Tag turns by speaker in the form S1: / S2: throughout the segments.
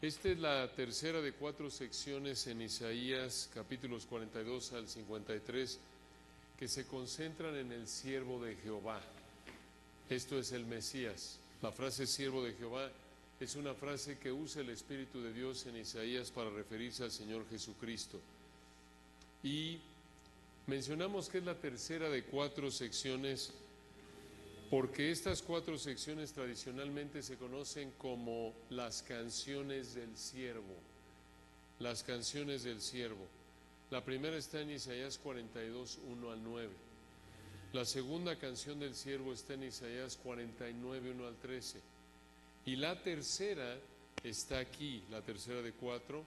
S1: Esta es la tercera de 4 secciones en Isaías, capítulos 42 al 53, que se concentran en el siervo de Jehová. Esto es el Mesías. La frase siervo de Jehová es una frase que usa el Espíritu de Dios en Isaías para referirse al Señor Jesucristo. Y mencionamos que es la tercera de 4 secciones porque estas 4 secciones tradicionalmente se conocen como las canciones del siervo. Las canciones del siervo. La primera está en Isaías 42, 1 al 9. La segunda canción del siervo está en Isaías 49, 1 al 13. Y la tercera está aquí, la tercera de 4,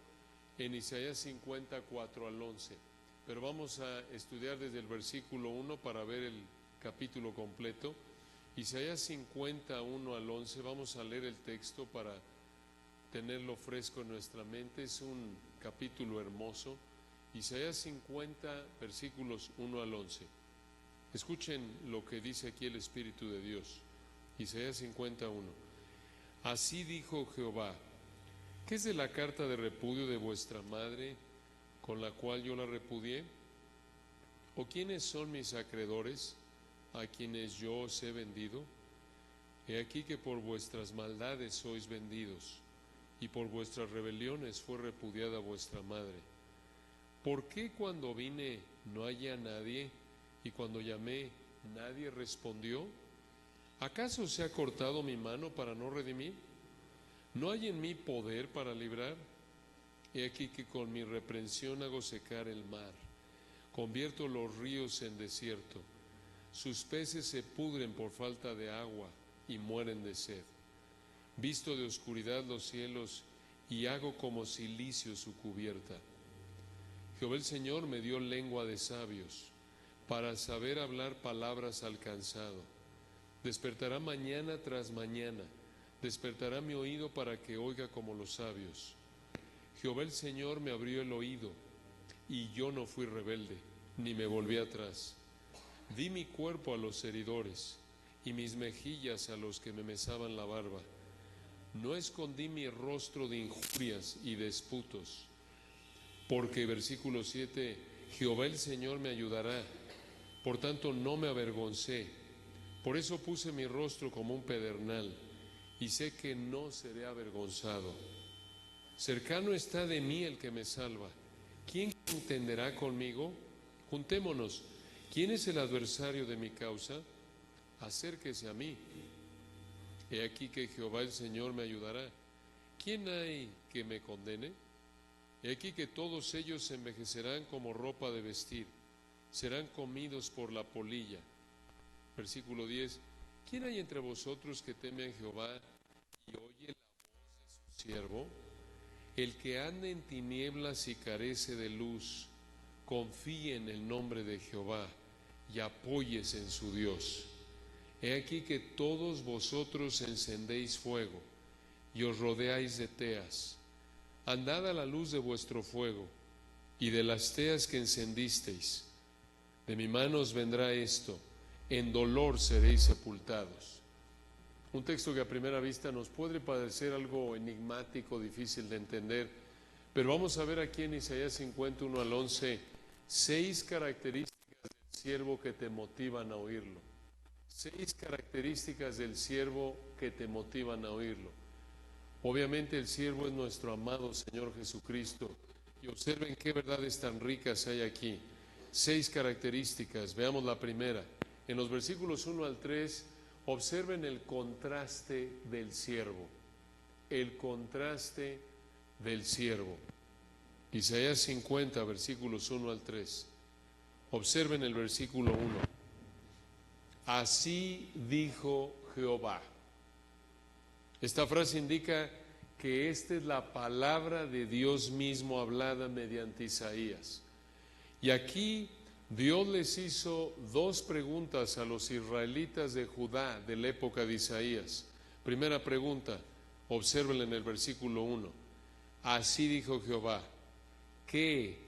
S1: en Isaías 54 al 11. Pero vamos a estudiar desde el versículo 1 para ver el capítulo completo. Isaías 51 al 11, vamos a leer el texto para tenerlo fresco en nuestra mente. Es un capítulo hermoso. Isaías 50, versículos 1 al 11. Escuchen lo que dice aquí el Espíritu de Dios. Isaías 51. Así dijo Jehová: ¿qué es de la carta de repudio de vuestra madre, con la cual yo la repudié? ¿O quiénes son mis acreedores, a quienes yo os he vendido? He aquí que por vuestras maldades sois vendidos, y por vuestras rebeliones fue repudiada vuestra madre. ¿Por qué cuando vine no hallé a nadie, y cuando llamé nadie respondió? ¿Acaso se ha cortado mi mano para no redimir? ¿No hay en mí poder para librar? He aquí que con mi reprensión hago secar el mar, convierto los ríos en desierto. Sus peces se pudren por falta de agua y mueren de sed. Visto de oscuridad los cielos y hago como cilicio su cubierta. Jehová el Señor me dio lengua de sabios para saber hablar palabras al cansado. Despertará mañana tras mañana, despertará mi oído para que oiga como los sabios. Jehová el Señor me abrió el oído y yo no fui rebelde, ni me volví atrás. Di mi cuerpo a los heridores y mis mejillas a los que me mesaban la barba. No escondí mi rostro de injurias y disputos, porque, versículo 7, Jehová el Señor me ayudará, por tanto no me avergoncé. Por eso puse mi rostro como un pedernal, y sé que no seré avergonzado. Cercano está de mí el que me salva. ¿Quién contenderá conmigo? Juntémonos. ¿Quién es el adversario de mi causa? Acérquese a mí. He aquí que Jehová el Señor me ayudará. ¿Quién hay que me condene? He aquí que todos ellos se envejecerán como ropa de vestir, serán comidos por la polilla. Versículo 10. ¿Quién hay entre vosotros que teme a Jehová y oye la voz de su siervo? El que anda en tinieblas y carece de luz, confíe en el nombre de Jehová y apóyese en su Dios. He aquí que todos vosotros encendéis fuego y os rodeáis de teas. Andad a la luz de vuestro fuego y de las teas que encendisteis. De mi mano os vendrá esto, en dolor seréis sepultados. Un texto que a primera vista nos puede parecer algo enigmático, difícil de entender, pero vamos a ver aquí en Isaías 51 al 11, 6 características del siervo que te motivan a oírlo. 6 características del siervo que te motivan a oírlo. Obviamente el siervo es nuestro amado Señor Jesucristo. Y observen qué verdades tan ricas hay aquí. 6 características. Veamos la primera. En los versículos 1 al 3, observen el contraste del siervo. El contraste del siervo. Isaías 50, versículos 1 al 3. Observen el versículo 1. Así dijo Jehová. Esta frase indica que esta es la palabra de Dios mismo hablada mediante Isaías. Y aquí Dios les hizo 2 preguntas a los israelitas de Judá de la época de Isaías. Primera pregunta, obsérvenla en el versículo 1. Así dijo Jehová. ¿Qué?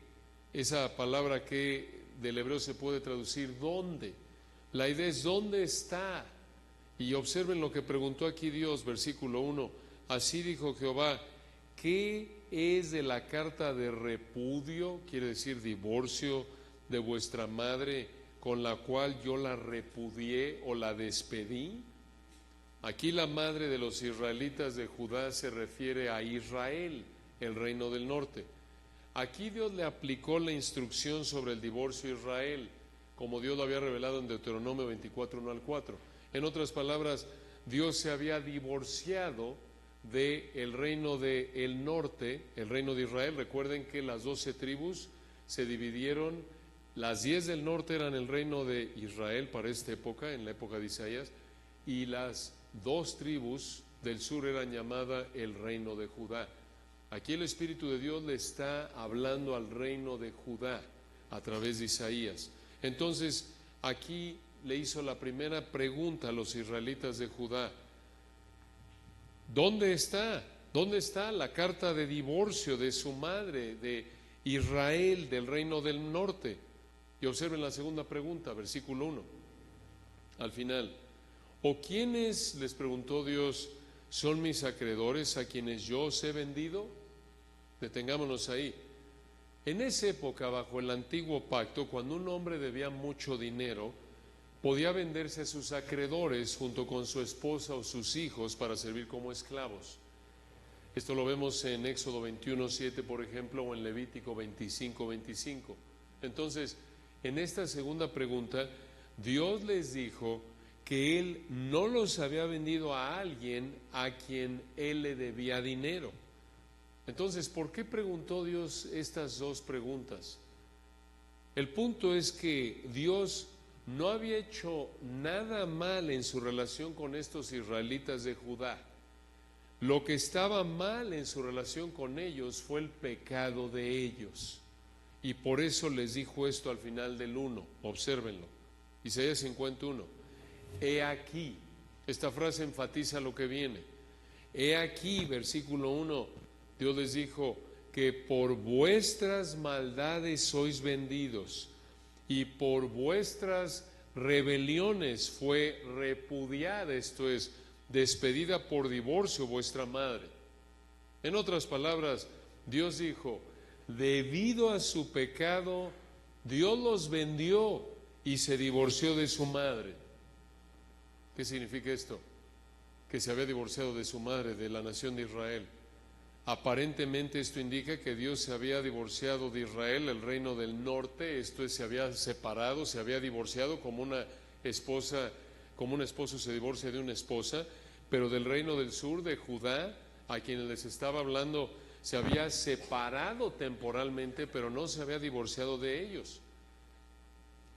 S1: Esa palabra que del hebreo se puede traducir ¿dónde? La idea es ¿dónde está? Y observen lo que preguntó aquí Dios, versículo 1. Así dijo Jehová, ¿qué es de la carta de repudio, quiere decir divorcio, de vuestra madre, con la cual yo la repudié o la despedí? Aquí la madre de los israelitas de Judá se refiere a Israel, el reino del norte. Aquí Dios le aplicó la instrucción sobre el divorcio a Israel, como Dios lo había revelado en Deuteronomio 24, 1 al 4. En otras palabras, Dios se había divorciado del reino del norte, el reino de Israel. Recuerden que las 12 tribus se dividieron, las 10 del norte eran el reino de Israel para esta época, en la época de Isaías, y las 2 tribus del sur eran llamadas el reino de Judá. Aquí el Espíritu de Dios le está hablando al reino de Judá a través de Isaías. Entonces, aquí le hizo la primera pregunta a los israelitas de Judá. ¿Dónde está? ¿Dónde está la carta de divorcio de su madre, de Israel, del reino del norte? Y observen la segunda pregunta, versículo 1, al final. ¿O quiénes, les preguntó Dios, son mis acreedores a quienes yo os he vendido? Detengámonos ahí. En esa época, bajo el antiguo pacto, cuando un hombre debía mucho dinero, podía venderse a sus acreedores junto con su esposa o sus hijos para servir como esclavos. Esto lo vemos en Éxodo 21:7, por ejemplo, o en Levítico 25:25. Entonces, en esta segunda pregunta, Dios les dijo que Él no los había vendido a alguien a quien Él le debía dinero. Entonces, ¿por qué preguntó Dios estas 2 preguntas? El punto es que Dios no había hecho nada mal en su relación con estos israelitas de Judá. Lo que estaba mal en su relación con ellos fue el pecado de ellos. Y por eso les dijo esto al final del 1, obsérvenlo. Isaías 51. He aquí, esta frase enfatiza lo que viene. He aquí, versículo 1, Dios les dijo que por vuestras maldades sois vendidos y por vuestras rebeliones fue repudiada, esto es, despedida por divorcio vuestra madre. En otras palabras, Dios dijo, debido a su pecado, Dios los vendió y se divorció de su madre. ¿Qué significa esto? Que se había divorciado de su madre, de la nación de Israel. Aparentemente esto indica que Dios se había divorciado de Israel, el reino del norte, esto es, se había separado, se había divorciado como una esposa, como un esposo se divorcia de una esposa, pero del reino del sur, de Judá, a quienes les estaba hablando, se había separado temporalmente, pero no se había divorciado de ellos.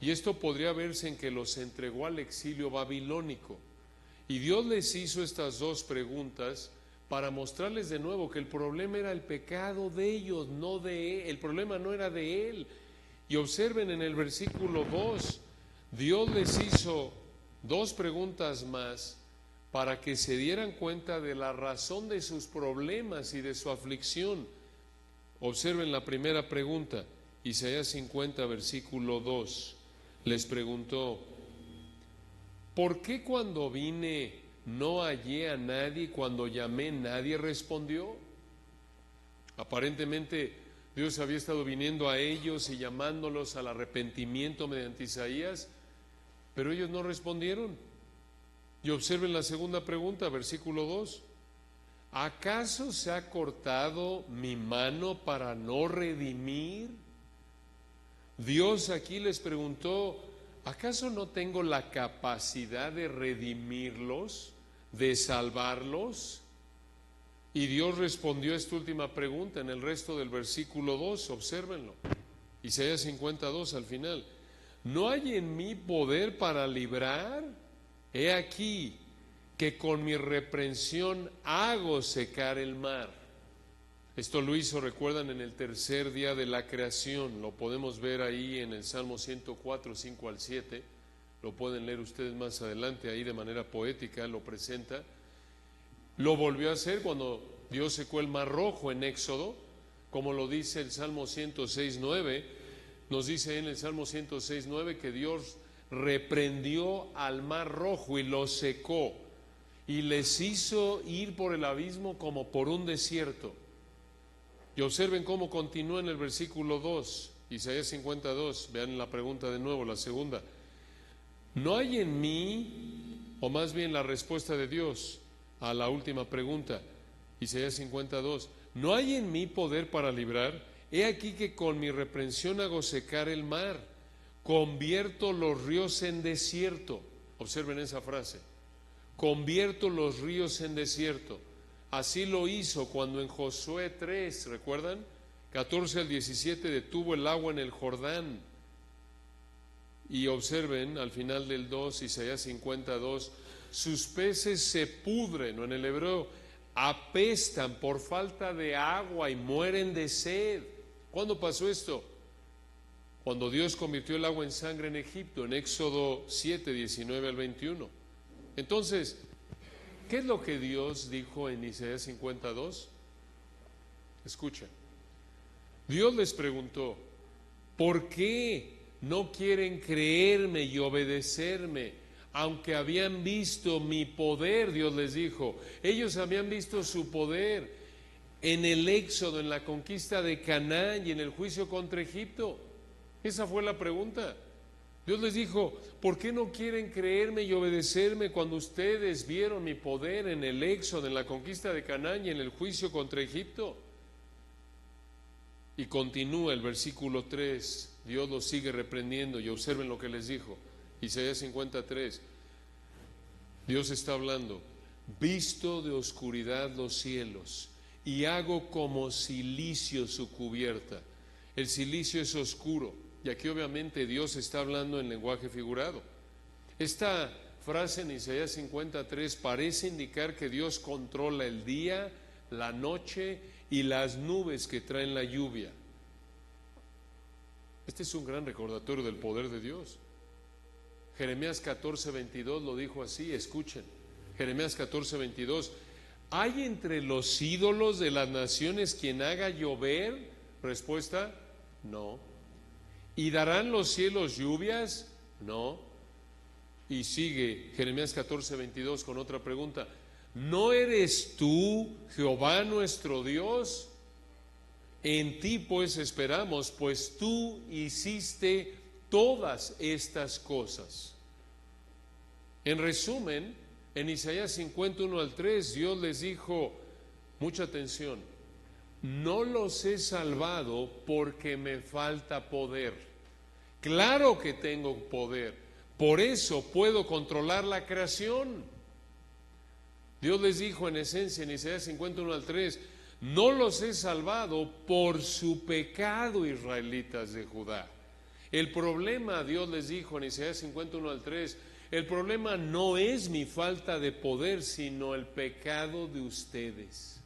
S1: Y esto podría verse en que los entregó al exilio babilónico. Y Dios les hizo estas 2 preguntas para mostrarles de nuevo que el problema era el pecado de ellos, no de él. El problema no era de él. Y observen en el versículo 2, Dios les hizo 2 preguntas más para que se dieran cuenta de la razón de sus problemas y de su aflicción. Observen la primera pregunta, Isaías 50, versículo 2. Les preguntó, ¿por qué cuando vine no hallé a nadie, cuando llamé nadie respondió? Aparentemente Dios había estado viniendo a ellos y llamándolos al arrepentimiento mediante Isaías, pero ellos no respondieron. Y observen la segunda pregunta, versículo 2. ¿Acaso se ha cortado mi mano para no redimir? Dios aquí les preguntó, ¿acaso no tengo la capacidad de redimirlos, de salvarlos? Y Dios respondió a esta última pregunta en el resto del versículo 2, obsérvenlo. Isaías 52 al final. ¿No hay en mí poder para librar? He aquí que con mi reprensión hago secar el mar. Esto lo hizo, recuerdan, en el tercer día de la creación. Lo podemos ver ahí en el Salmo 104, 5 al 7. Lo pueden leer ustedes más adelante, ahí de manera poética lo presenta. Lo volvió a hacer cuando Dios secó el mar rojo en Éxodo, como lo dice el Salmo 106, 9. Nos dice en el Salmo 106, 9 que Dios reprendió al mar rojo y lo secó y les hizo ir por el abismo como por un desierto. Y observen cómo continúa en el versículo 2, Isaías 52, vean la pregunta de nuevo, la segunda. ¿No hay en mí, o más bien la respuesta de Dios a la última pregunta, Isaías 52, ¿no hay en mí poder para librar? He aquí que con mi reprensión hago secar el mar, convierto los ríos en desierto. Observen esa frase, convierto los ríos en desierto. Así lo hizo cuando en Josué 3, ¿recuerdan? 14 al 17 detuvo el agua en el Jordán. Y observen al final del 2, Isaías 52, sus peces se pudren, o en el hebreo, apestan por falta de agua y mueren de sed. ¿Cuándo pasó esto? Cuando Dios convirtió el agua en sangre en Egipto, en Éxodo 7, 19 al 21. Entonces, ¿qué es lo que Dios dijo en Isaías 52? Escuchen. Dios les preguntó, ¿por qué no quieren creerme y obedecerme? Aunque habían visto mi poder, Dios les dijo. Ellos habían visto su poder en el éxodo, en la conquista de Canaán y en el juicio contra Egipto. Esa fue la pregunta. Dios les dijo, ¿por qué no quieren creerme y obedecerme cuando ustedes vieron mi poder en el éxodo, en la conquista de Canaán y en el juicio contra Egipto? Y continúa el versículo 3, Dios los sigue reprendiendo y observen lo que les dijo. Isaías 53, Dios está hablando, visto de oscuridad los cielos y hago como cilicio su cubierta. El cilicio es oscuro y aquí obviamente Dios está hablando en lenguaje figurado. Esta frase en Isaías 53 parece indicar que Dios controla el día, la noche y las nubes que traen la lluvia. Este es un gran recordatorio del poder de Dios. Jeremías 14, 22 lo dijo así, escuchen. Jeremías 14, 22. ¿Hay entre los ídolos de las naciones quien haga llover? Respuesta, no. ¿Y darán los cielos lluvias? No. Y sigue Jeremías 14, 22 con otra pregunta. ¿No eres tú, Jehová nuestro Dios? En ti pues esperamos, pues tú hiciste todas estas cosas. En resumen, en Isaías 51 al 3, Dios les dijo, mucha atención, no los he salvado porque me falta poder. Claro que tengo poder, por eso puedo controlar la creación. Dios les dijo en esencia en Isaías 51 al 3, no los he salvado por su pecado, israelitas de Judá. El problema, Dios les dijo en Isaías 51 al 3, el problema no es mi falta de poder, sino el pecado de ustedes.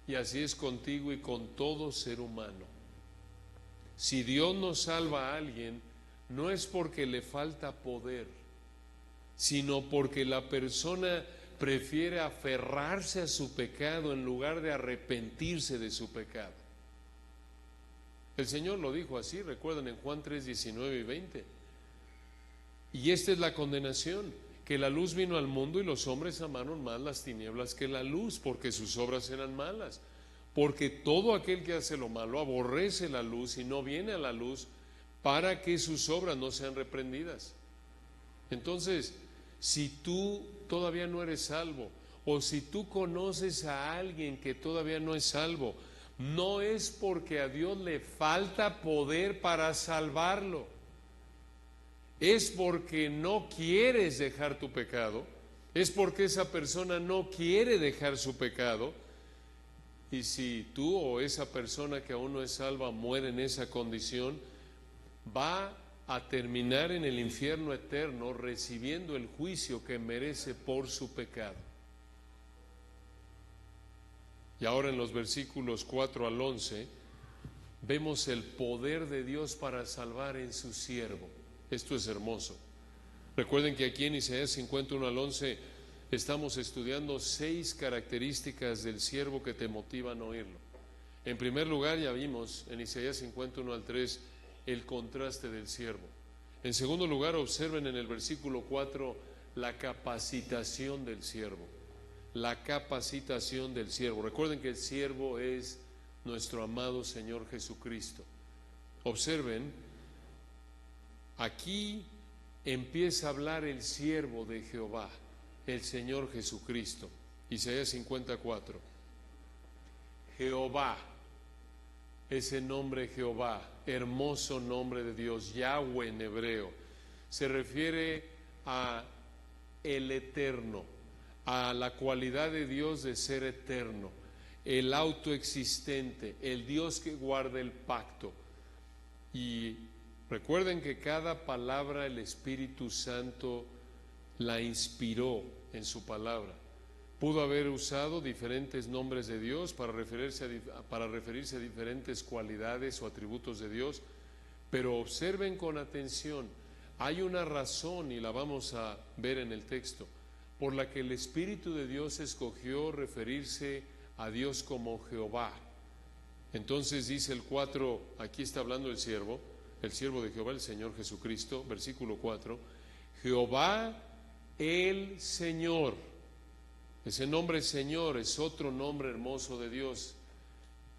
S1: Y así es contigo y con todo ser humano. Si Dios no salva a alguien, no es porque le falta poder, sino porque la persona prefiere aferrarse a su pecado en lugar de arrepentirse de su pecado. El Señor lo dijo así, recuerdan en Juan 3, 19 y 20. Y esta es la condenación, que la luz vino al mundo y los hombres amaron más las tinieblas que la luz, porque sus obras eran malas. Porque todo aquel que hace lo malo aborrece la luz y no viene a la luz para que sus obras no sean reprendidas. Entonces, si tú todavía no eres salvo, o si tú conoces a alguien que todavía no es salvo, no es porque a Dios le falta poder para salvarlo, es porque no quieres dejar tu pecado, es porque esa persona no quiere dejar su pecado. Y si tú o esa persona que aún no es salva muere en esa condición, va a terminar en el infierno eterno recibiendo el juicio que merece por su pecado. Y ahora en los versículos 4 al 11 vemos el poder de Dios para salvar en su siervo. Esto es hermoso. Recuerden que aquí en Isaías 51 al 11 estamos estudiando 6 características del siervo que te motivan a oírlo. En primer lugar, ya vimos en Isaías 51 al 3 el contraste del siervo. En segundo lugar, observen en el versículo 4 la capacitación del siervo. la capacitación del siervo. Recuerden que el siervo es nuestro amado Señor Jesucristo. Observen, aquí empieza a hablar el siervo de Jehová, el Señor Jesucristo. Isaías 54. Jehová, ese nombre Jehová, hermoso nombre de Dios, Yahweh en hebreo, se refiere a el eterno, a la cualidad de Dios de ser eterno, el autoexistente, el Dios que guarda el pacto. Y recuerden que cada palabra el Espíritu Santo la inspiró en su palabra. Pudo haber usado diferentes nombres de Dios para referirse a diferentes cualidades o atributos de Dios, pero observen con atención, hay una razón, y la vamos a ver en el texto, por la que el Espíritu de Dios escogió referirse a Dios como Jehová. Entonces dice el 4, aquí está hablando el siervo de Jehová, el Señor Jesucristo, versículo 4, Jehová el Señor. Ese nombre Señor es otro nombre hermoso de Dios.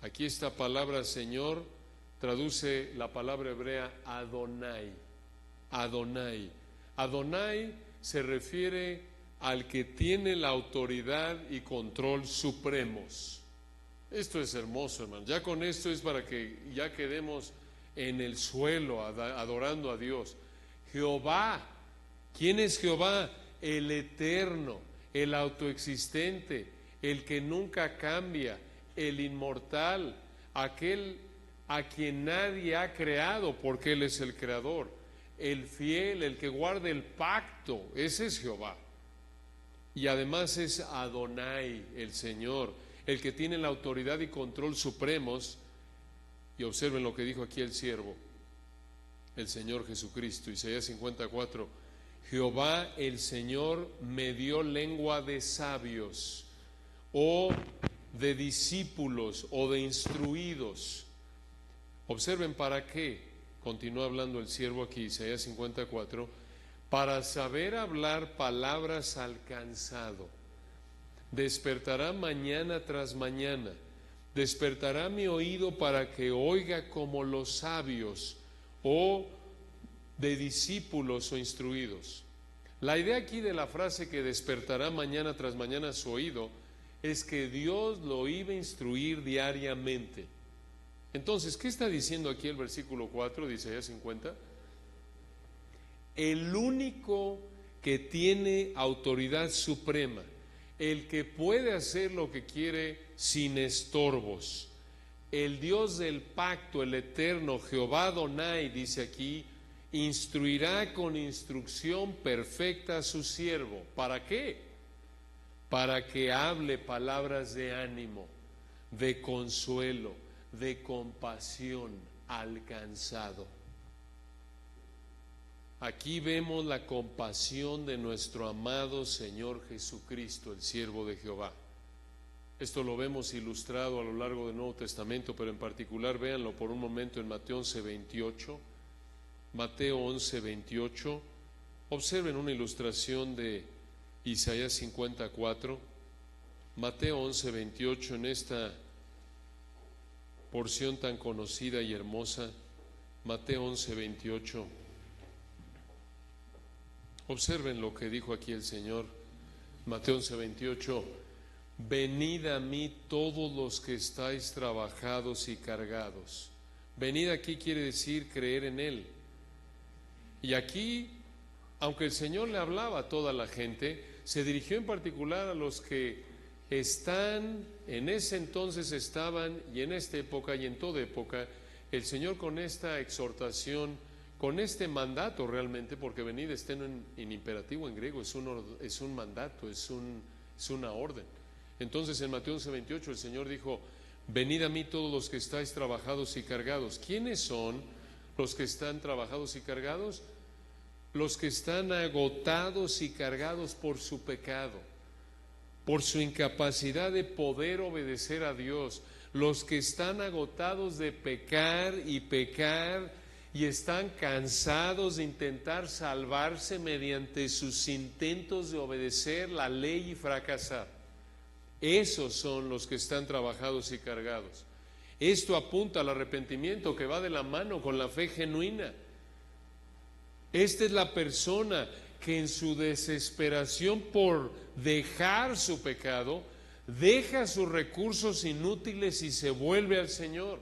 S1: Aquí esta palabra Señor traduce la palabra hebrea Adonai. Adonai. Adonai se refiere al que tiene la autoridad y control supremos. Esto es hermoso, hermano. Ya con esto es para que ya quedemos en el suelo adorando a Dios. Jehová. ¿Quién es Jehová? El eterno, el autoexistente, el que nunca cambia, el inmortal, aquel a quien nadie ha creado porque Él es el creador, el fiel, el que guarda el pacto, ese es Jehová. Y además es Adonai, el Señor, el que tiene la autoridad y control supremos. Y observen lo que dijo aquí el siervo, el Señor Jesucristo, Isaías 54, Jehová el Señor me dio lengua de sabios, o de discípulos, o de instruidos. Observen para qué, continúa hablando el siervo aquí, Isaías 54, para saber hablar palabras al cansado. Despertará mañana tras mañana, despertará mi oído para que oiga como los sabios, o de discípulos o instruidos. La idea aquí de la frase que despertará mañana tras mañana su oído es que Dios lo iba a instruir diariamente. Entonces, ¿qué está diciendo aquí el versículo 4 de Isaías 50? El único que tiene autoridad suprema, el que puede hacer lo que quiere sin estorbos, el Dios del pacto, el eterno, Jehová Adonai, dice aquí, instruirá con instrucción perfecta a su siervo. ¿Para qué? Para que hable palabras de ánimo, de consuelo, de compasión al cansado. Aquí vemos la compasión de nuestro amado Señor Jesucristo, el siervo de Jehová. Esto lo vemos ilustrado a lo largo del Nuevo Testamento, pero en particular véanlo por un momento en Mateo 11:28. Mateo 11:28. Observen una ilustración de Isaías 54. Mateo 11:28, en esta porción tan conocida y hermosa. Mateo 11:28. Observen lo que dijo aquí el Señor. Mateo 11:28. Venid a mí todos los que estáis trabajados y cargados. Venid aquí quiere decir creer en Él. Y aquí, aunque el Señor le hablaba a toda la gente, se dirigió en particular a los que están, en ese entonces estaban, y en esta época y en toda época, el Señor con esta exhortación, con este mandato realmente, porque venid está en imperativo en griego, es un mandato, es una orden. Entonces en Mateo 11:28 el Señor dijo, venid a mí todos los que estáis trabajados y cargados. ¿Quiénes son los que están trabajados y cargados? Los que están agotados y cargados por su pecado, por su incapacidad de poder obedecer a Dios, los que están agotados de pecar y están cansados de intentar salvarse mediante sus intentos de obedecer la ley y fracasar. Esos son los que están trabajados y cargados. Esto apunta al arrepentimiento que va de la mano con la fe genuina. Esta es la persona que en su desesperación por dejar su pecado, deja sus recursos inútiles y se vuelve al Señor.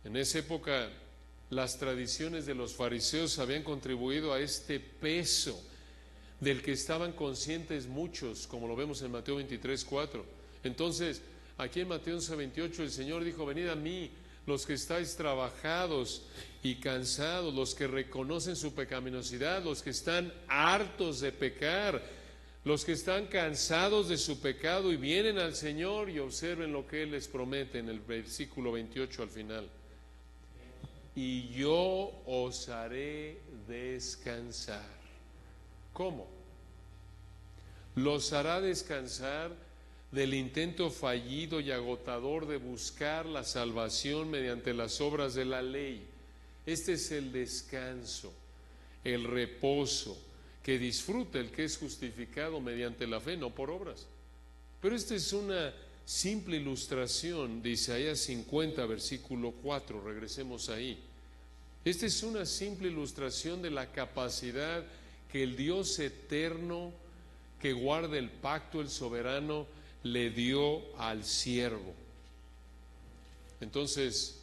S1: En esa época, las tradiciones de los fariseos habían contribuido a este peso del que estaban conscientes muchos, como lo vemos en Mateo 23:4. Entonces, aquí en Mateo 11:28, el Señor dijo: venid a mí, los que estáis trabajados y cansados, los que reconocen su pecaminosidad, los que están hartos de pecar, los que están cansados de su pecado y vienen al Señor, y observen lo que Él les promete en el versículo 28 al final. Y yo os haré descansar. ¿Cómo? Los hará descansar del intento fallido y agotador de buscar la salvación mediante las obras de la ley. Este es el descanso, el reposo que disfruta el que es justificado mediante la fe, no por obras. Pero esta es una simple ilustración de Isaías 50, versículo 4, regresemos ahí. Esta es una simple ilustración de la capacidad que el Dios eterno, que guarda el pacto, el soberano, le dio al siervo. Entonces,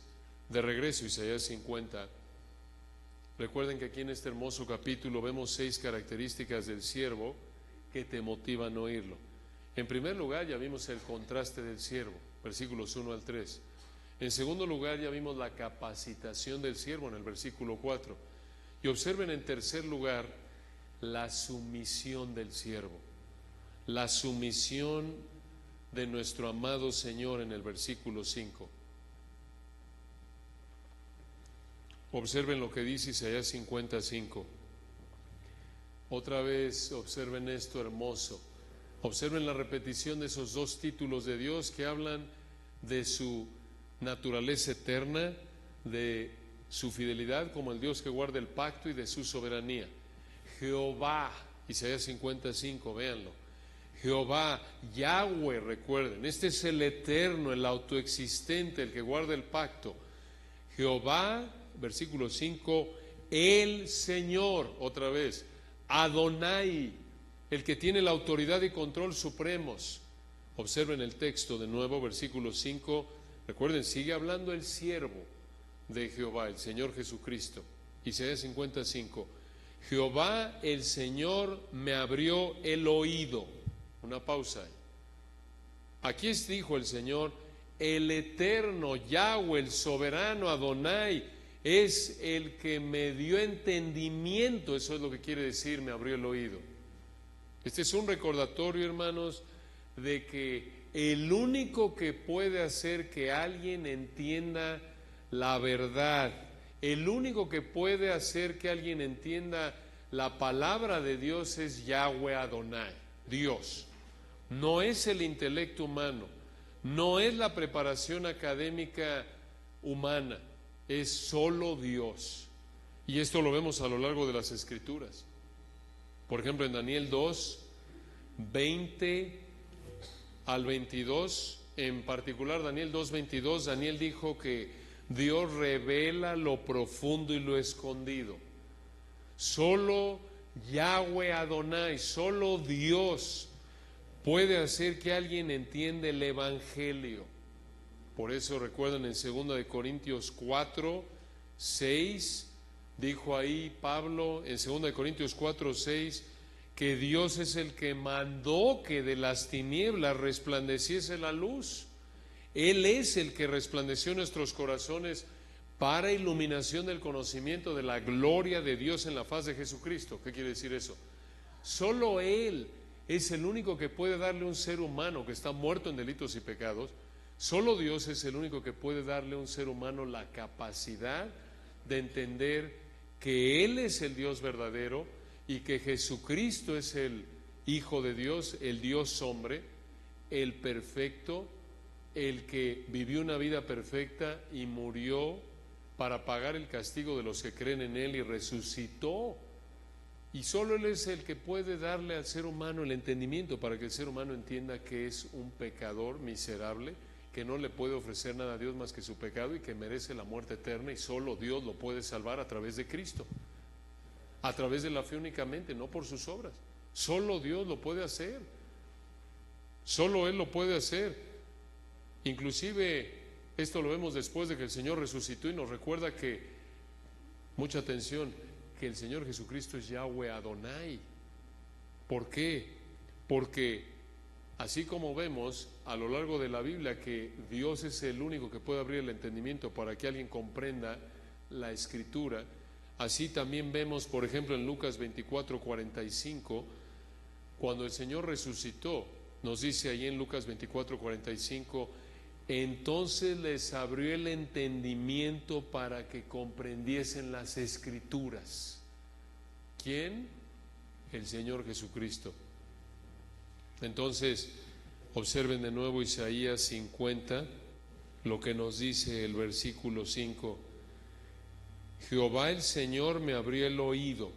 S1: de regreso, Isaías 50. Recuerden que aquí en este hermoso capítulo vemos 6 características del siervo que te motivan a oírlo. En primer lugar, ya vimos el contraste del siervo, versículos 1 al 3. En segundo lugar, ya vimos la capacitación del siervo en el versículo 4. Y observen en tercer lugar la sumisión del siervo, la sumisión de nuestro amado Señor en el versículo 5. Observen lo que dice Isaías 55. Otra vez observen esto hermoso. Observen la repetición de esos dos títulos de Dios que hablan de su naturaleza eterna, de su fidelidad como el Dios que guarda el pacto y de su soberanía. Jehová, Isaías 55, véanlo. Jehová, Yahweh, recuerden, este es el eterno, el autoexistente, el que guarda el pacto. Jehová, versículo 5, el Señor, otra vez, Adonai, el que tiene la autoridad y control supremos. Observen el texto de nuevo, versículo 5, recuerden, sigue hablando el siervo de Jehová, el Señor Jesucristo. Isaías 55, Jehová el Señor me abrió el oído. Una pausa. Aquí dijo el Señor, el eterno Yahweh, el soberano Adonai, es el que me dio entendimiento. Eso es lo que quiere decir, me abrió el oído. Este es un recordatorio, hermanos, de que el único que puede hacer que alguien entienda la verdad, el único que puede hacer que alguien entienda la palabra de Dios es Yahweh Adonai, Dios. No es el intelecto humano, no es la preparación académica humana, es solo Dios. Y esto lo vemos a lo largo de las Escrituras. Por ejemplo, en Daniel 2, 20 al 22, en particular Daniel 2, 22, Daniel dijo que Dios revela lo profundo y lo escondido. Solo Yahweh Adonai, solo Dios puede hacer que alguien entienda el Evangelio. Por eso recuerdan en 2 de Corintios 4, 6, dijo ahí Pablo en 2 de Corintios 4, 6, que Dios es el que mandó que de las tinieblas resplandeciese la luz. Él es el que resplandeció nuestros corazones para iluminación del conocimiento de la gloria de Dios en la faz de Jesucristo. ¿Qué quiere decir eso? Solo Él es el único que puede darle a un ser humano que está muerto en delitos y pecados. Solo Dios es el único que puede darle a un ser humano la capacidad de entender que Él es el Dios verdadero y que Jesucristo es el Hijo de Dios, el Dios hombre, el perfecto, el que vivió una vida perfecta y murió para pagar el castigo de los que creen en Él y resucitó Y solo Él es el que puede darle al ser humano el entendimiento para que el ser humano entienda que es un pecador miserable, que no le puede ofrecer nada a Dios más que su pecado y que merece la muerte eterna, y solo Dios lo puede salvar a través de Cristo, a través de la fe únicamente, no por sus obras. Solo Dios lo puede hacer, solo Él lo puede hacer. Inclusive esto lo vemos después de que el Señor resucitó y nos recuerda que, mucha atención, que el Señor Jesucristo es Yahweh Adonai. ¿Por qué? Porque así como vemos a lo largo de la Biblia que Dios es el único que puede abrir el entendimiento para que alguien comprenda la Escritura, así también vemos, por ejemplo, en Lucas 24:45, cuando el Señor resucitó, nos dice ahí en Lucas 24:45, entonces les abrió el entendimiento para que comprendiesen las Escrituras. ¿Quién? El Señor Jesucristo. Entonces, observen de nuevo Isaías 50, lo que nos dice el versículo 5. Jehová el Señor me abrió el oído.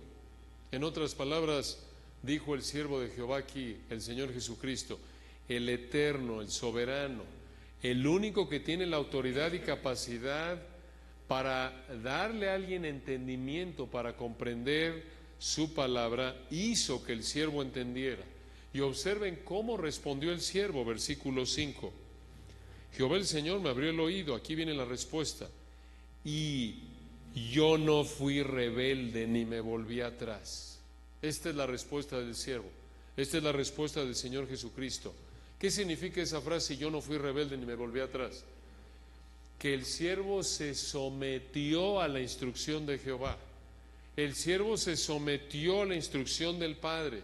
S1: En otras palabras, dijo el siervo de Jehová aquí, el Señor Jesucristo, el eterno, el soberano, el único que tiene la autoridad y capacidad para darle a alguien entendimiento, para comprender su palabra, hizo que el siervo entendiera. Y observen cómo respondió el siervo, versículo 5. Jehová el Señor me abrió el oído, aquí viene la respuesta, y yo no fui rebelde ni me volví atrás. Esta es la respuesta del siervo, esta es la respuesta del Señor Jesucristo. ¿Qué significa esa frase, yo no fui rebelde ni me volví atrás? Que el siervo se sometió a la instrucción de Jehová, el siervo se sometió a la instrucción del Padre.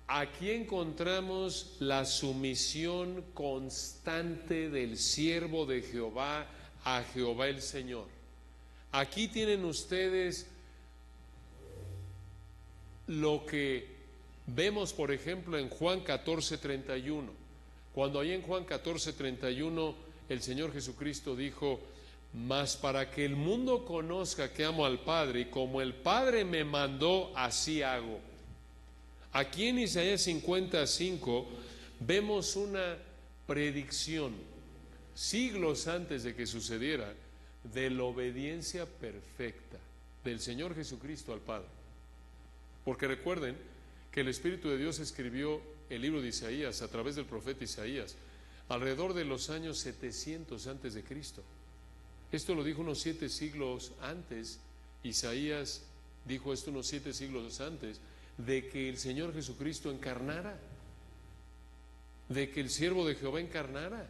S1: Aquí encontramos la sumisión constante del siervo de Jehová a Jehová el Señor. Aquí tienen ustedes lo que vemos, por ejemplo, en Juan 14:31. Cuando ahí en Juan 14:31 el Señor Jesucristo dijo, mas para que el mundo conozca que amo al Padre y como el Padre me mandó, así hago. Aquí en Isaías 55 vemos una predicción, siglos antes de que sucediera, de la obediencia perfecta del Señor Jesucristo al Padre. Porque recuerden que el Espíritu de Dios escribió el libro de Isaías a través del profeta Isaías alrededor de los años 700 antes de Cristo. Esto lo dijo unos 7 siglos antes. Isaías dijo esto unos 7 siglos antes de que el Señor Jesucristo encarnara, de que el siervo de Jehová encarnara.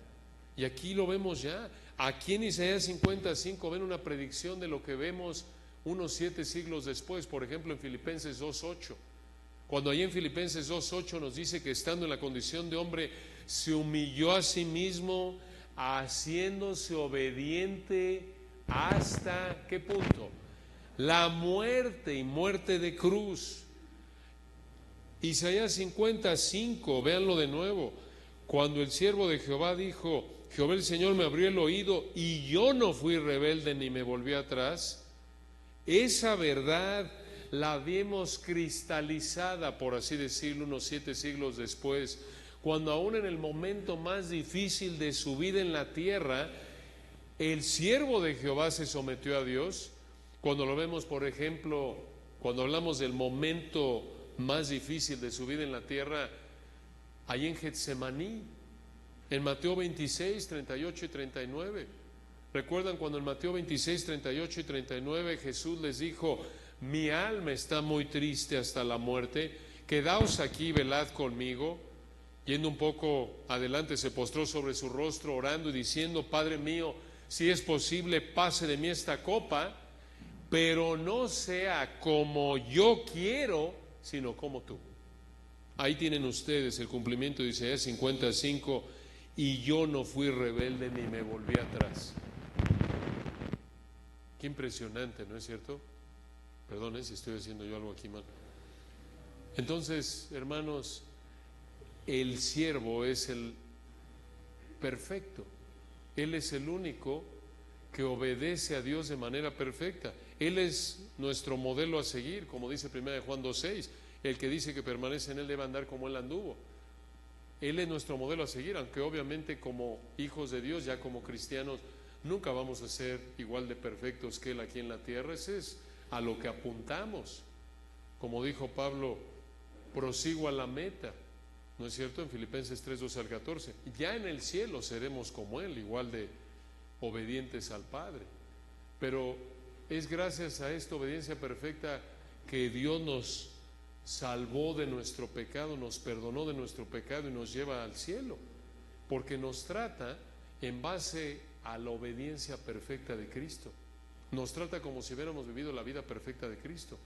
S1: Y aquí lo vemos ya. Aquí en Isaías 55 ven una predicción de lo que vemos unos 7 siglos después, por ejemplo en Filipenses 2:8. Cuando ahí en Filipenses 2:8 nos dice que estando en la condición de hombre, se humilló a sí mismo, haciéndose obediente hasta, ¿qué punto? La muerte, y muerte de cruz. Isaías 55, véanlo de nuevo, cuando el siervo de Jehová dijo, Jehová el Señor me abrió el oído y yo no fui rebelde ni me volví atrás, esa verdad la vimos cristalizada, por así decirlo, unos 7 siglos después, cuando aún en el momento más difícil de su vida en la tierra, el siervo de Jehová se sometió a Dios. Cuando lo vemos, por ejemplo, cuando hablamos del momento más difícil de su vida en la tierra, ahí en Getsemaní, en Mateo 26, 38 y 39. ¿Recuerdan cuando en Mateo 26, 38 y 39 Jesús les dijo, mi alma está muy triste hasta la muerte, quedaos aquí, velad conmigo? Yendo un poco adelante, se postró sobre su rostro orando y diciendo, Padre mío, si es posible, pase de mí esta copa, pero no sea como yo quiero, sino como tú. Ahí tienen ustedes el cumplimiento de Isaías 55, y yo no fui rebelde ni me volví atrás. Qué impresionante, ¿no es cierto? Perdón si estoy haciendo yo algo aquí mal. Entonces, hermanos, el siervo es el perfecto. Él es el único que obedece a Dios de manera perfecta. Él es nuestro modelo a seguir, como dice 1 Juan 2:6. El que dice que permanece en Él debe andar como Él anduvo. Él es nuestro modelo a seguir, aunque obviamente como hijos de Dios, ya como cristianos, nunca vamos a ser igual de perfectos que Él aquí en la tierra. Ese es a lo que apuntamos. Como dijo Pablo, prosigo a la meta, ¿no es cierto? En Filipenses 3:12-14. Ya en el cielo seremos como Él, igual de obedientes al Padre. Pero es gracias a esta obediencia perfecta que Dios nos salvó de nuestro pecado, nos perdonó de nuestro pecado y nos lleva al cielo, porque nos trata en base a la obediencia perfecta de Cristo. Nos trata como si hubiéramos vivido la vida perfecta de Cristo.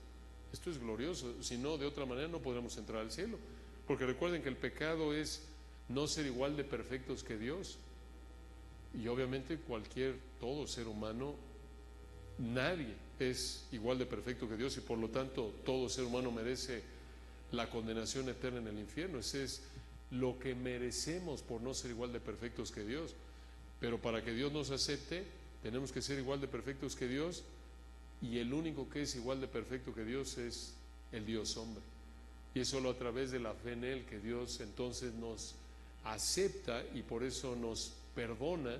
S1: Esto es glorioso, si no, de otra manera no podremos entrar al cielo, porque recuerden que el pecado es no ser igual de perfectos que Dios, y obviamente todo ser humano, nadie es igual de perfecto que Dios, y por lo tanto todo ser humano merece la condenación eterna en el infierno. Ese es lo que merecemos por no ser igual de perfectos que Dios. Pero para que Dios nos acepte, tenemos que ser igual de perfectos que Dios, y el único que es igual de perfecto que Dios es el Dios hombre. Y es solo a través de la fe en Él que Dios entonces nos acepta, y por eso nos perdona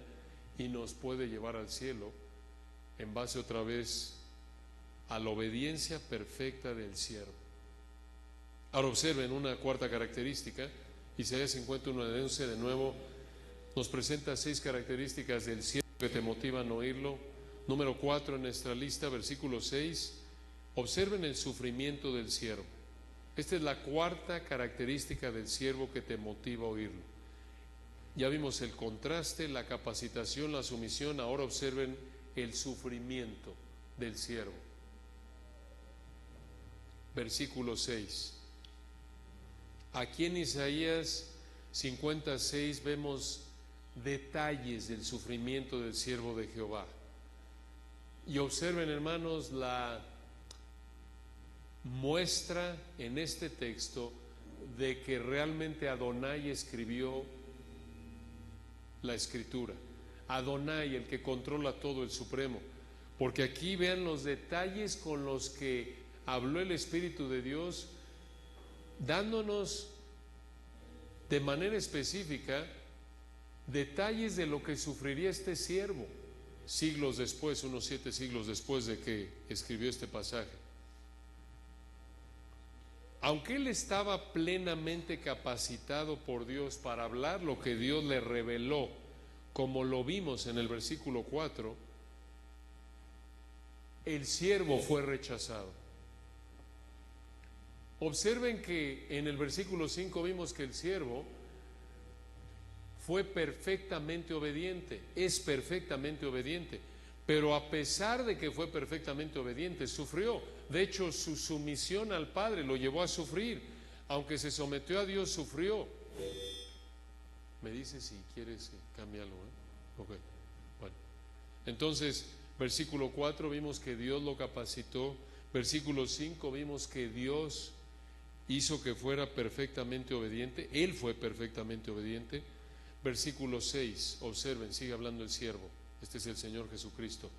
S1: y nos puede llevar al cielo, en base otra vez a la obediencia perfecta del siervo. Ahora observen una cuarta característica. Isaías 51:11 de nuevo nos presenta 6 características del siervo que te motivan a oírlo. Número 4 en nuestra lista, versículo 6. Observen el sufrimiento del siervo. Esta es la cuarta característica del siervo que te motiva a oírlo. Ya vimos el contraste, la capacitación, la sumisión. Ahora observen el sufrimiento del siervo. Versículo 6. Aquí en Isaías 56 vemos detalles del sufrimiento del siervo de Jehová. Y observen, hermanos, la muestra en este texto de que realmente Adonai escribió la escritura. Adonai, el que controla todo, el supremo. Porque aquí vean los detalles con los que habló el Espíritu de Dios, dándonos de manera específica detalles de lo que sufriría este siervo siglos después, unos 7 siglos después de que escribió este pasaje. Aunque él estaba plenamente capacitado por Dios para hablar lo que Dios le reveló, como lo vimos en el versículo 4, el siervo fue rechazado. Observen que en el versículo 5 vimos que el siervo fue perfectamente obediente, es perfectamente obediente, pero a pesar de que fue perfectamente obediente, sufrió. De hecho, su sumisión al Padre lo llevó a sufrir. Aunque se sometió a Dios, sufrió. Me dice si quieres que cambie algo, ¿eh? Ok, bueno. Entonces, versículo 4 vimos que Dios lo capacitó. Versículo 5 vimos que Dios hizo que fuera perfectamente obediente. Él fue perfectamente obediente. Versículo 6, observen, sigue hablando el siervo. Este es el Señor Jesucristo.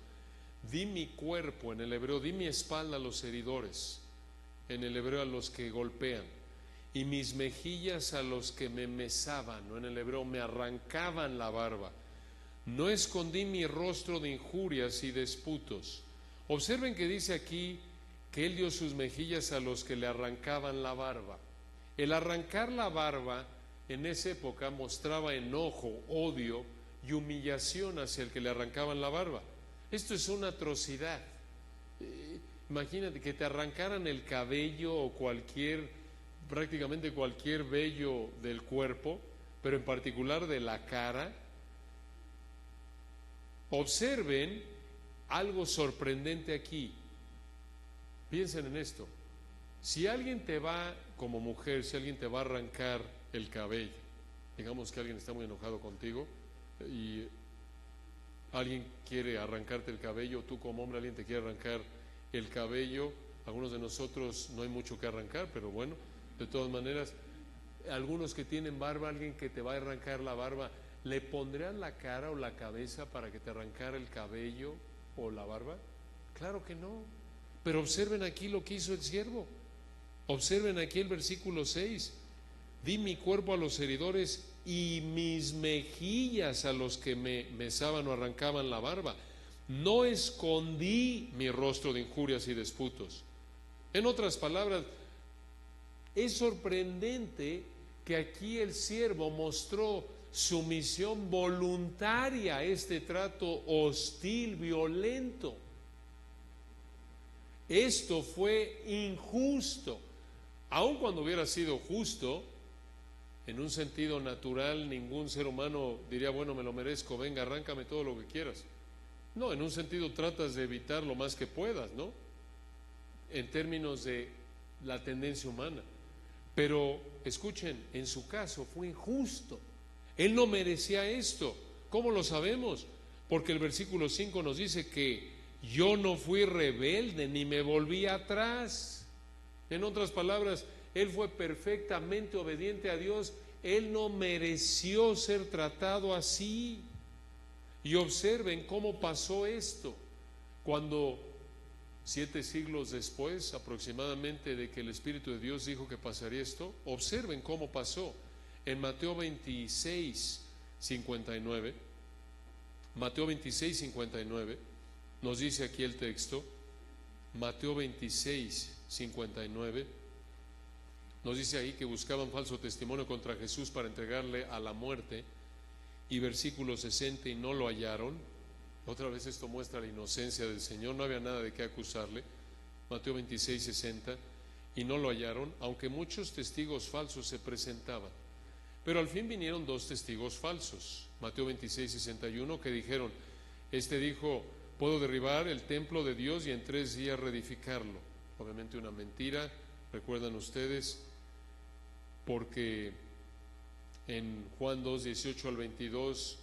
S1: Di mi cuerpo, en el hebreo, di mi espalda a los heridores, en el hebreo a los que golpean, y mis mejillas a los que me mesaban, o en el hebreo me arrancaban la barba. No escondí mi rostro de injurias y disputos. Observen que dice aquí que él dio sus mejillas a los que le arrancaban la barba. El arrancar la barba en esa época mostraba enojo, odio y humillación hacia el que le arrancaban la barba. Esto es una atrocidad. Imagínate que te arrancaran el cabello o prácticamente cualquier vello del cuerpo, pero en particular de la cara. Observen algo sorprendente aquí. Piensen en esto. Si alguien te va, como mujer, si alguien te va a arrancar el cabello, digamos que alguien está muy enojado contigo y alguien quiere arrancarte el cabello, tú como hombre alguien te quiere arrancar el cabello, algunos de nosotros no hay mucho que arrancar, pero bueno, de todas maneras, algunos que tienen barba, alguien que te va a arrancar la barba, ¿le pondrían la cara o la cabeza para que te arrancara el cabello o la barba? Claro que no. Pero observen aquí lo que hizo el siervo. Observen aquí el versículo 6. Di mi cuerpo a los heridores y mis mejillas a los que me mesaban o arrancaban la barba. No escondí mi rostro de injurias y disputos. En otras palabras, es sorprendente que aquí el siervo mostró sumisión voluntaria a este trato hostil, violento. Esto fue injusto. Aun cuando hubiera sido justo, en un sentido natural, ningún ser humano diría, bueno, me lo merezco, venga, arráncame todo lo que quieras. No, en un sentido tratas de evitar lo más que puedas, ¿no? En términos de la tendencia humana. Pero escuchen, en su caso fue injusto. Él no merecía esto. ¿Cómo lo sabemos? Porque el versículo 5 nos dice que yo no fui rebelde ni me volví atrás. En otras palabras, él fue perfectamente obediente a Dios. Él no mereció ser tratado así. Y observen cómo pasó esto. Cuando 7 siglos después aproximadamente de que el Espíritu de Dios dijo que pasaría esto, observen cómo pasó. En Mateo 26, 59, Mateo 26, 59, nos dice aquí el texto, Mateo 26, 59, nos dice ahí que buscaban falso testimonio contra Jesús para entregarle a la muerte, y versículo 60, y no lo hallaron. Otra vez esto muestra la inocencia del Señor, no había nada de qué acusarle. Mateo 26, 60, y no lo hallaron, aunque muchos testigos falsos se presentaban. Pero al fin vinieron 2 testigos falsos, Mateo 26, 61, que dijeron, este dijo, puedo derribar el templo de Dios y en 3 días reedificarlo. Obviamente una mentira, recuerdan ustedes, porque en Juan 2, 18 al 22,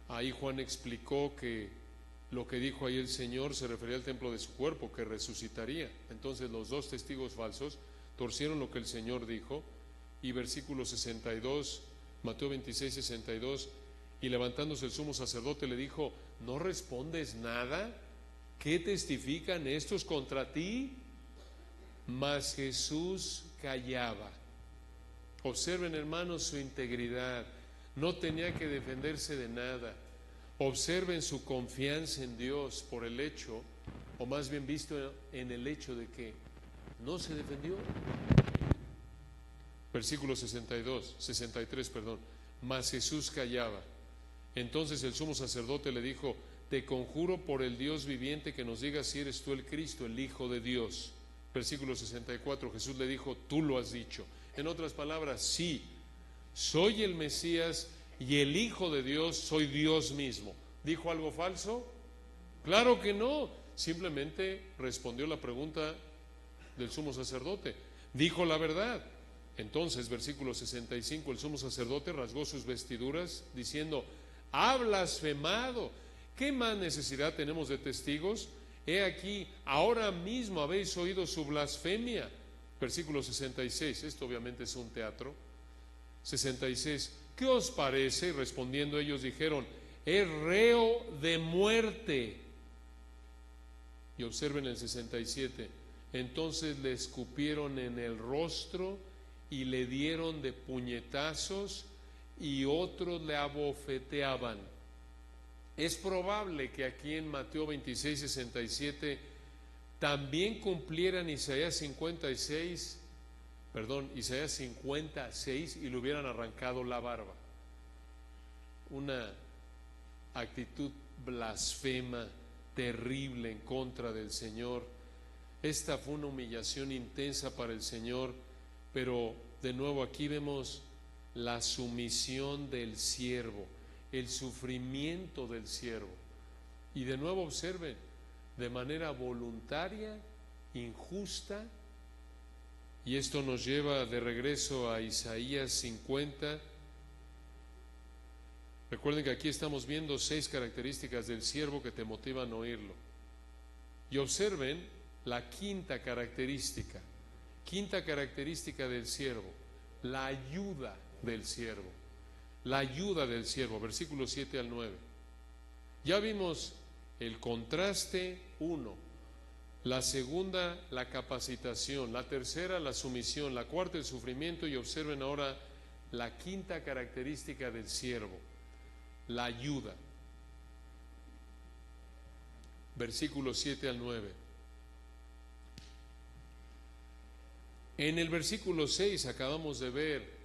S1: ahí Juan explicó que lo que dijo ahí el Señor se refería al templo de su cuerpo, que resucitaría. Entonces los 2 testigos falsos torcieron lo que el Señor dijo, y versículo 62, Mateo 26, 62, y levantándose el sumo sacerdote le dijo, ¿no respondes nada? ¿Qué testifican estos contra ti? Mas Jesús callaba. Observen, hermanos, su integridad. No tenía que defenderse de nada. Observen su confianza en Dios por el hecho, o más bien visto en el hecho de que no se defendió. Versículo 63, mas Jesús callaba. Entonces el sumo sacerdote le dijo, te conjuro por el Dios viviente que nos digas si eres tú el Cristo, el Hijo de Dios. Versículo 64, Jesús le dijo, tú lo has dicho. En otras palabras, sí, soy el Mesías y el Hijo de Dios, soy Dios mismo. ¿Dijo algo falso? Claro que no, simplemente respondió la pregunta del sumo sacerdote. Dijo la verdad. Entonces, versículo 65, el sumo sacerdote rasgó sus vestiduras diciendo, ha blasfemado. ¿Qué más necesidad tenemos de testigos? He aquí, ahora mismo habéis oído su blasfemia. Versículo 66, esto obviamente es un teatro. 66, ¿qué os parece? Y respondiendo ellos dijeron, es reo de muerte. Y observen el 67, entonces le escupieron en el rostro y le dieron de puñetazos y otros le abofeteaban. Es probable que aquí en Mateo 26, 67 también cumplieran Isaías 56 y le hubieran arrancado la barba. Una actitud blasfema, terrible en contra del Señor. Esta fue una humillación intensa para el Señor, pero de nuevo aquí vemos la sumisión del siervo, el sufrimiento del siervo. Y de nuevo observen, de manera voluntaria, injusta, y esto nos lleva de regreso a Isaías 50. Recuerden que aquí estamos viendo 6 características del siervo que te motivan a oírlo. Y observen la quinta característica del siervo, la ayuda del siervo. La ayuda del siervo, versículos 7 al 9. Ya vimos el contraste 1, La segunda, la capacitación. La tercera, la sumisión. La cuarta, el sufrimiento. Y observen ahora la quinta característica del siervo, la ayuda. Versículos 7 al 9. En el versículo 6 acabamos de ver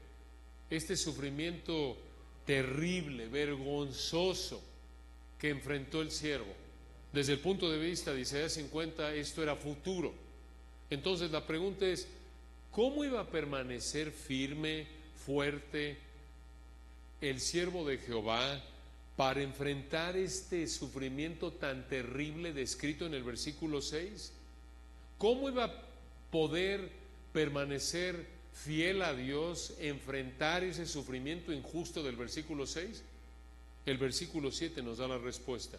S1: este sufrimiento terrible, vergonzoso que enfrentó el siervo. Desde el punto de vista de Isaías 50, esto era futuro. Entonces la pregunta es, ¿cómo iba a permanecer firme, fuerte el siervo de Jehová para enfrentar este sufrimiento tan terrible descrito en el versículo 6? ¿Cómo iba a poder permanecer fiel a Dios, enfrentar ese sufrimiento injusto del versículo 6? El versículo 7 nos da la respuesta.